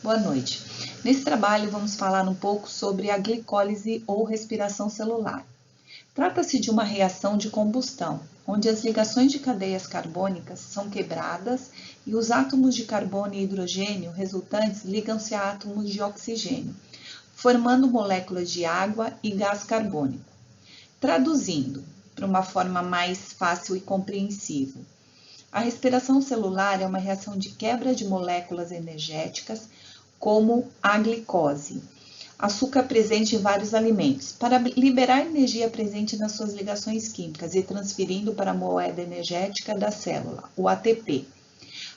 Boa noite. Nesse trabalho vamos falar um pouco sobre a glicólise ou respiração celular. Trata-se de uma reação de combustão, onde as ligações de cadeias carbônicas são quebradas e os átomos de carbono e hidrogênio resultantes ligam-se a átomos de oxigênio, formando moléculas de água e gás carbônico. Traduzindo para uma forma mais fácil e compreensível, a respiração celular é uma reação de quebra de moléculas energéticas, como a glicose, açúcar presente em vários alimentos, para liberar a energia presente nas suas ligações químicas e transferindo para a moeda energética da célula, o ATP.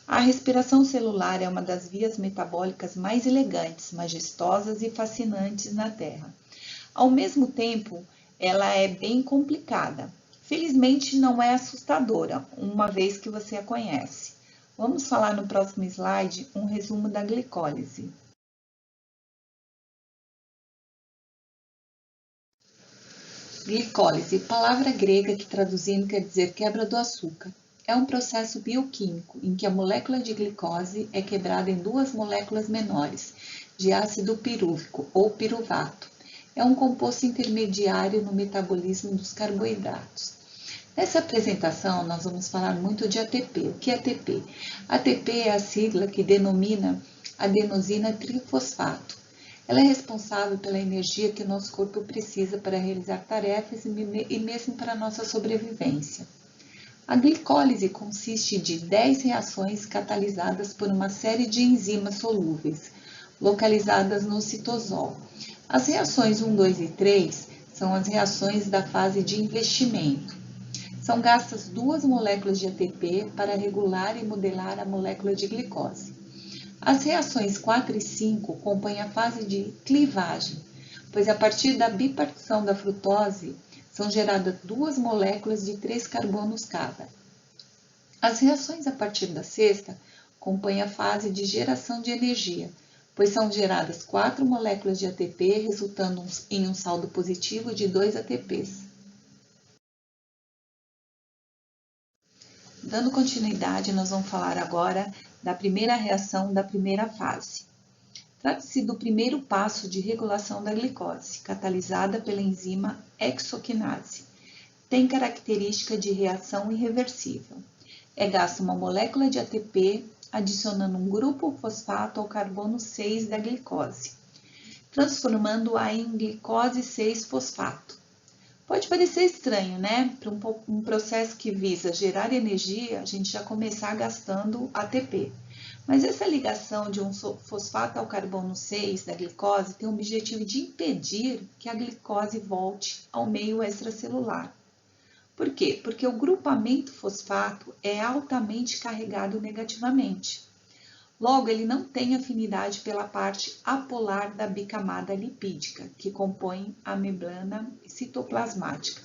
A respiração celular é uma das vias metabólicas mais elegantes, majestosas e fascinantes na Terra. Ao mesmo tempo, ela é bem complicada. Felizmente, não é assustadora, uma vez que você a conhece. Vamos falar no próximo slide um resumo da glicólise. Glicólise, palavra grega que traduzindo quer dizer quebra do açúcar. É um processo bioquímico em que a molécula de glicose é quebrada em duas moléculas menores de ácido pirúvico ou piruvato. É um composto intermediário no metabolismo dos carboidratos. Nessa apresentação, nós vamos falar muito de ATP. O que é ATP? ATP é a sigla que denomina adenosina trifosfato. Ela é responsável pela energia que o nosso corpo precisa para realizar tarefas e mesmo para a nossa sobrevivência. A glicólise consiste de 10 reações catalisadas por uma série de enzimas solúveis, localizadas no citosol. As reações 1, 2 e 3 são as reações da fase de investimento. São gastas duas moléculas de ATP para regular e modelar a molécula de glicose. As reações 4 e 5 compõem a fase de clivagem, pois a partir da bipartição da frutose são geradas duas moléculas de 3 carbonos cada. As reações a partir da sexta compõem a fase de geração de energia, pois são geradas 4 moléculas de ATP, resultando em um saldo positivo de 2 ATPs. Dando continuidade, nós vamos falar agora da primeira reação da primeira fase. Trata-se do primeiro passo de regulação da glicose, catalisada pela enzima hexoquinase. Tem característica de reação irreversível. É gasta uma molécula de ATP, adicionando um grupo fosfato ao carbono 6 da glicose, transformando-a em glicose 6-fosfato. Pode parecer estranho, né? Para um processo que visa gerar energia, a gente já começar gastando ATP. Mas essa ligação de um fosfato ao carbono 6 da glicose tem o objetivo de impedir que a glicose volte ao meio extracelular. Por quê? Porque o grupamento fosfato é altamente carregado negativamente. Logo, ele não tem afinidade pela parte apolar da bicamada lipídica, que compõe a membrana citoplasmática.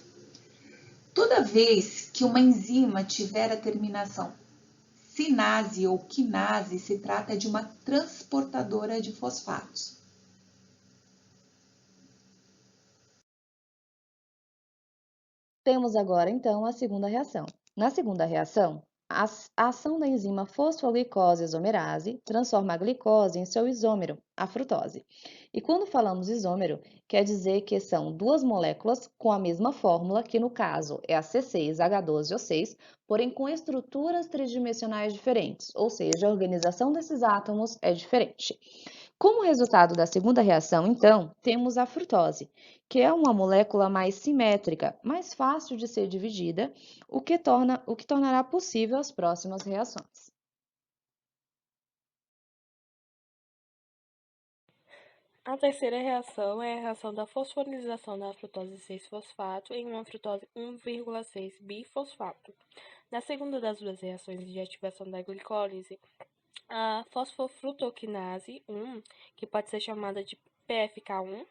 Toda vez que uma enzima tiver a terminação sinase ou quinase, se trata de uma transportadora de fosfatos. Temos agora, então, a segunda reação. Na segunda reação, a ação da enzima fosfoglicose isomerase transforma a glicose em seu isômero, a frutose. E quando falamos isômero, quer dizer que são duas moléculas com a mesma fórmula, que no caso é a C6H12O6, porém com estruturas tridimensionais diferentes, ou seja, a organização desses átomos é diferente. Como resultado da segunda reação, então, temos a frutose, que é uma molécula mais simétrica, mais fácil de ser dividida, o que tornará possível as próximas reações. A terceira reação é a reação da fosforilação da frutose 6-fosfato em uma frutose 1,6-bifosfato. Na segunda das duas reações de ativação da glicólise, a fosfofrutoquinase 1, que pode ser chamada de PFK1,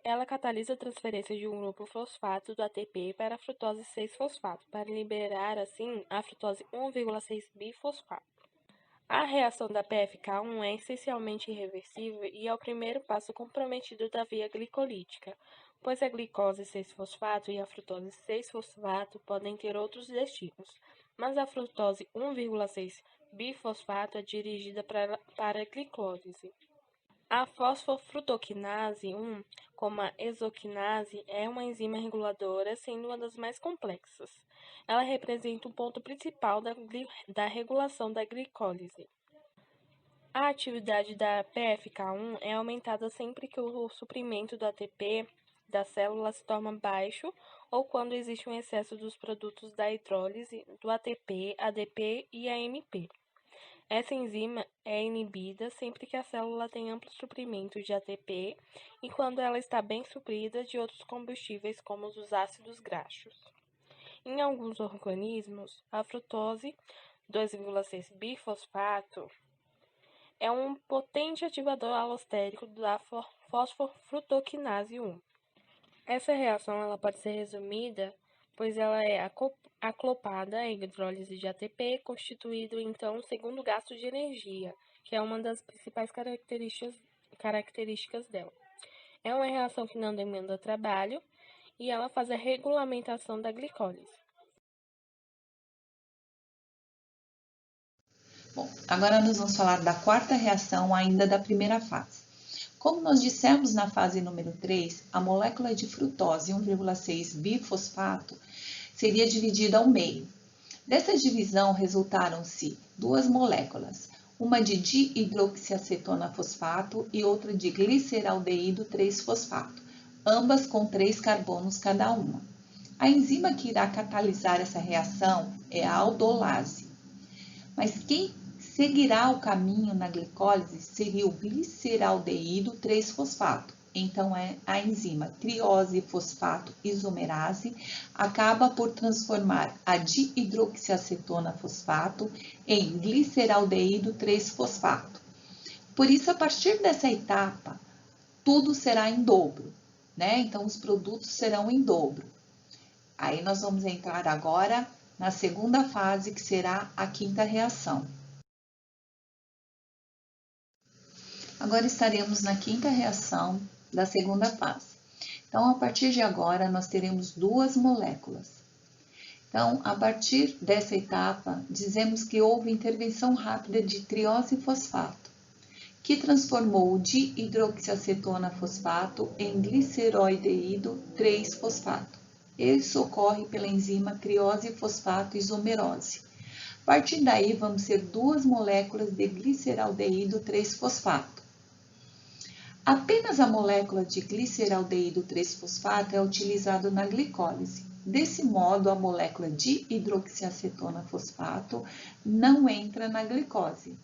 ela catalisa a transferência de um grupo fosfato do ATP para a frutose 6-fosfato, para liberar, assim, a frutose 1,6-bifosfato. A reação da PFK1 é essencialmente irreversível e é o primeiro passo comprometido da via glicolítica, pois a glicose 6-fosfato e a frutose 6-fosfato podem ter outros destinos, mas a frutose 1,6-bifosfato é dirigida para a glicólise. A fosfofrutoquinase 1, como a exoquinase, é uma enzima reguladora, sendo uma das mais complexas. Ela representa o ponto principal da regulação da glicólise. A atividade da PFK1 é aumentada sempre que o suprimento do ATP da célula se torna baixo ou quando existe um excesso dos produtos da hidrólise do ATP, ADP e AMP. Essa enzima é inibida sempre que a célula tem amplo suprimento de ATP e quando ela está bem suprida de outros combustíveis, como os ácidos graxos. Em alguns organismos, a frutose 2,6-bifosfato é um potente ativador alostérico da fosfofrutoquinase 1. Essa reação ela pode ser resumida, pois ela é aclopada em hidrólise de ATP, constituído então o segundo gasto de energia, que é uma das principais características dela. É uma reação que não demanda trabalho e ela faz a regulamentação da glicólise. Bom, agora nós vamos falar da quarta reação ainda da primeira fase. Como nós dissemos na fase número 3, a molécula de frutose 1,6-bifosfato seria dividida ao meio. Dessa divisão resultaram-se duas moléculas, uma de dihidroxiacetona fosfato e outra de gliceraldeído 3-fosfato, ambas com 3 carbonos cada uma. A enzima que irá catalisar essa reação é a aldolase. Mas quem seguirá o caminho na glicólise seria o gliceraldeído 3-fosfato. Então, a enzima triose-fosfato isomerase acaba por transformar a dihidroxiacetona fosfato em gliceraldeído 3-fosfato. Por isso, a partir dessa etapa, tudo será em dobro, né? Então, os produtos serão em dobro. Aí, nós vamos entrar agora na segunda fase, que será a quinta reação. Agora estaremos na quinta reação da segunda fase. Então, a partir de agora, nós teremos duas moléculas. Então, a partir dessa etapa, dizemos que houve intervenção rápida de triose-fosfato, que transformou o dihidroxiacetona fosfato em gliceroideído 3-fosfato. Isso ocorre pela enzima triose-fosfato isomerose. A partir daí, vamos ter duas moléculas de gliceraldeído 3-fosfato. Apenas a molécula de gliceraldeído 3-fosfato é utilizada na glicólise. Desse modo, a molécula de hidroxiacetona fosfato não entra na glicose.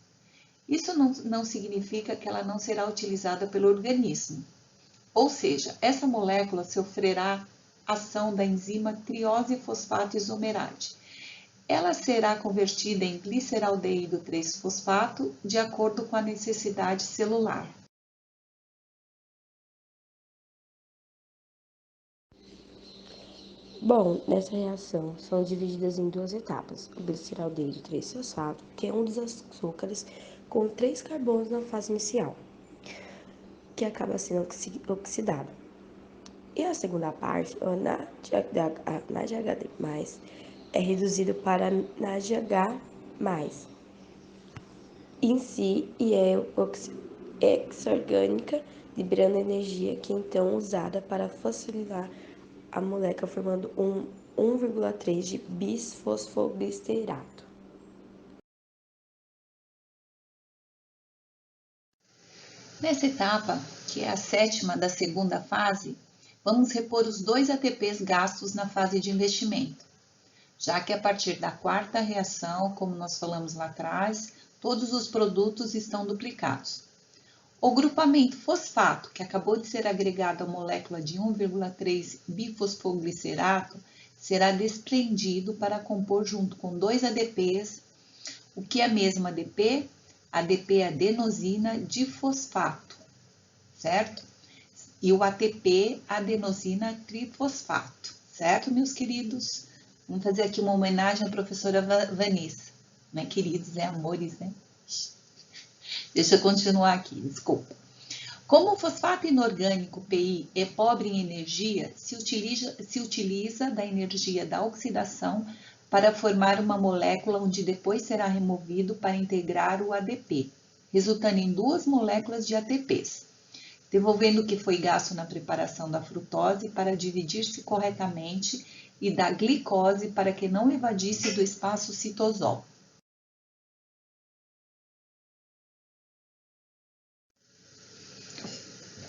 Isso não significa que ela não será utilizada pelo organismo. Ou seja, essa molécula sofrerá ação da enzima triose-fosfato isomerase. Ela será convertida em gliceraldeído 3-fosfato de acordo com a necessidade celular. Bom, nessa reação são divididas em duas etapas. O gliceraldeído 3-fosfato, que é um dos açúcares com 3 carbonos na fase inicial, que acaba sendo oxidado. E a segunda parte, o NADH+, é reduzido para NADH+, em si e é exorgânica, liberando energia que é então usada para fosforilar a molécula, formando um 1,3 de bisfosfoglicerato. Nessa etapa, que é a sétima da segunda fase, vamos repor os 2 ATPs gastos na fase de investimento, já que a partir da quarta reação, como nós falamos lá atrás, todos os produtos estão duplicados. O grupamento fosfato, que acabou de ser agregado à molécula de 1,3 bifosfoglicerato, será desprendido para compor junto com 2 ADPs, o que é mesmo ADP? ADP é adenosina difosfato, certo? E o ATP, adenosina trifosfato, certo, meus queridos? Vamos fazer aqui uma homenagem à professora Vanessa. Não é queridos, é amores, né? Deixa eu continuar aqui, desculpa. Como o fosfato inorgânico PI é pobre em energia, se utiliza da energia da oxidação para formar uma molécula onde depois será removido para integrar o ADP, resultando em 2 moléculas de ATPs, devolvendo o que foi gasto na preparação da frutose para dividir-se corretamente e da glicose para que não evadisse do espaço citosol.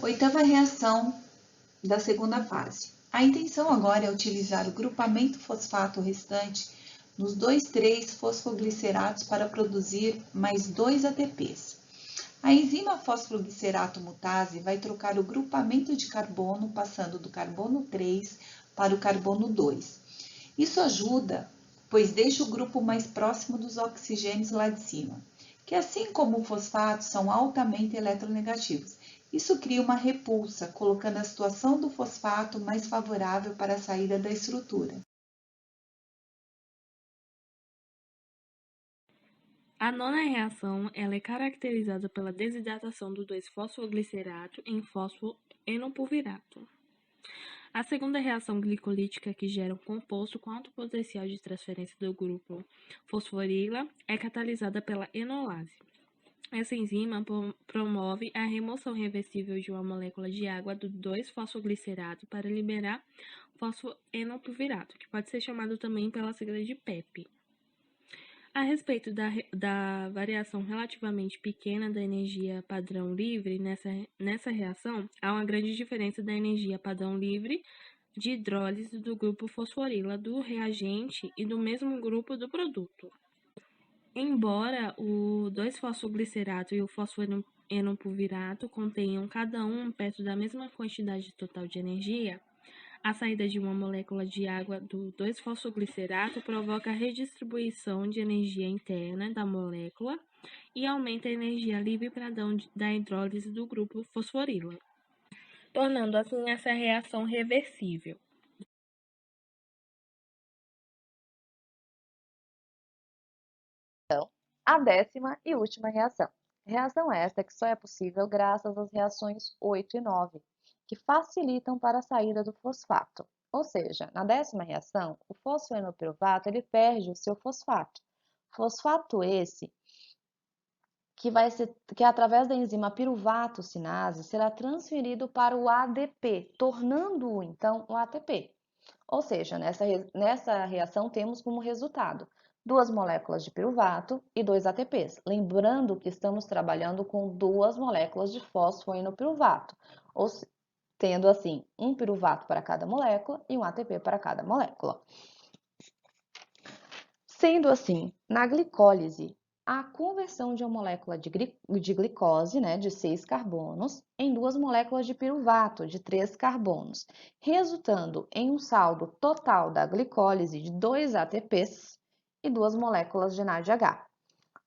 Oitava reação da segunda fase. A intenção agora é utilizar o grupamento fosfato restante nos 2,3-fosfogliceratos para produzir mais 2 ATPs. A enzima fosfoglicerato mutase vai trocar o grupamento de carbono, passando do carbono 3 para o carbono 2. Isso ajuda, pois deixa o grupo mais próximo dos oxigênios lá de cima, que assim como o fosfato são altamente eletronegativos. Isso cria uma repulsa, colocando a situação do fosfato mais favorável para a saída da estrutura. A nona reação ela é caracterizada pela desidratação do 2-fosfoglicerato em fosfoenopulvirato. A segunda reação glicolítica que gera um composto com alto potencial de transferência do grupo fosforila é catalisada pela enolase. Essa enzima promove a remoção reversível de uma molécula de água do 2-fosfoglicerato para liberar fosfoenopulvirato, que pode ser chamado também pela sigla de PEP. A respeito da variação relativamente pequena da energia padrão livre nessa reação, há uma grande diferença da energia padrão livre de hidrólise do grupo fosforila do reagente e do mesmo grupo do produto. Embora o 2-fosfoglicerato e o fosfoenopulvirato contenham cada um perto da mesma quantidade total de energia, a saída de uma molécula de água do 2-fosfoglicerato provoca a redistribuição de energia interna da molécula e aumenta a energia livre padrão da hidrólise do grupo fosforila, tornando assim essa reação reversível. A décima e última reação. Reação esta que só é possível graças às reações 8 e 9, que facilitam para a saída do fosfato. Ou seja, na décima reação, o fosfoenopilvato ele perde o seu fosfato. Fosfato esse que através da enzima piruvato cinase será transferido para o ADP, tornando-o então o ATP. Ou seja, nessa reação temos como resultado 2 moléculas de piruvato e 2 ATPs. Lembrando que estamos trabalhando com 2 moléculas de fosfoenopiruvato, tendo assim um piruvato para cada molécula e um ATP para cada molécula. Sendo assim, na glicólise, a conversão de uma molécula de glicose, de 6 carbonos, em 2 moléculas de piruvato, de 3 carbonos, resultando em um saldo total da glicólise de 2 ATPs e 2 moléculas de NADH.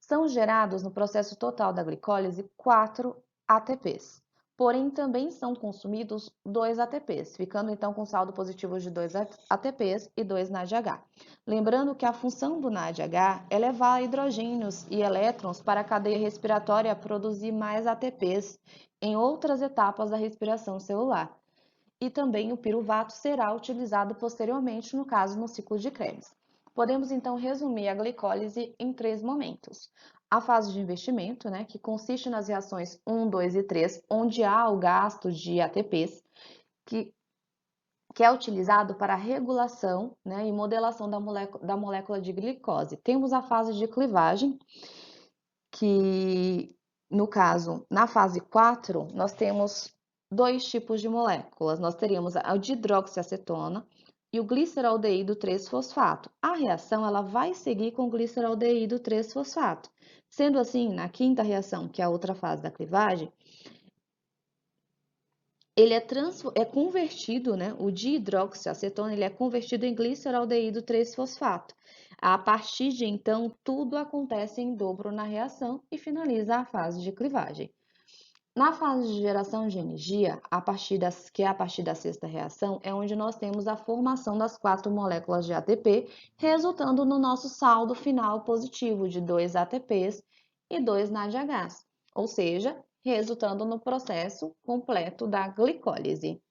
São gerados no processo total da glicólise 4 ATPs, porém também são consumidos 2 ATPs, ficando então com saldo positivo de 2 ATPs e 2 NADH. Lembrando que a função do NADH é levar hidrogênios e elétrons para a cadeia respiratória produzir mais ATPs em outras etapas da respiração celular. E também o piruvato será utilizado posteriormente, no caso, no ciclo de Krebs. Podemos então resumir a glicólise em 3 momentos. A fase de investimento, que consiste nas reações 1, 2 e 3, onde há o gasto de ATPs, que é utilizado para a regulação e modelação da molécula de glicose. Temos a fase de clivagem, que, no caso, na fase 4, nós temos 2 tipos de moléculas. Nós teríamos a dihidroxiacetona e o gliceraldeído 3-fosfato. A reação ela vai seguir com o gliceraldeído 3-fosfato. Sendo assim, na quinta reação, que é a outra fase da clivagem, ele é convertido, o dihidroxiacetona, ele é convertido em gliceraldeído 3-fosfato. A partir de então, tudo acontece em dobro na reação e finaliza a fase de clivagem. Na fase de geração de energia, que é a partir da sexta reação, é onde nós temos a formação das 4 moléculas de ATP, resultando no nosso saldo final positivo de 2 ATPs e 2 NADHs, ou seja, resultando no processo completo da glicólise.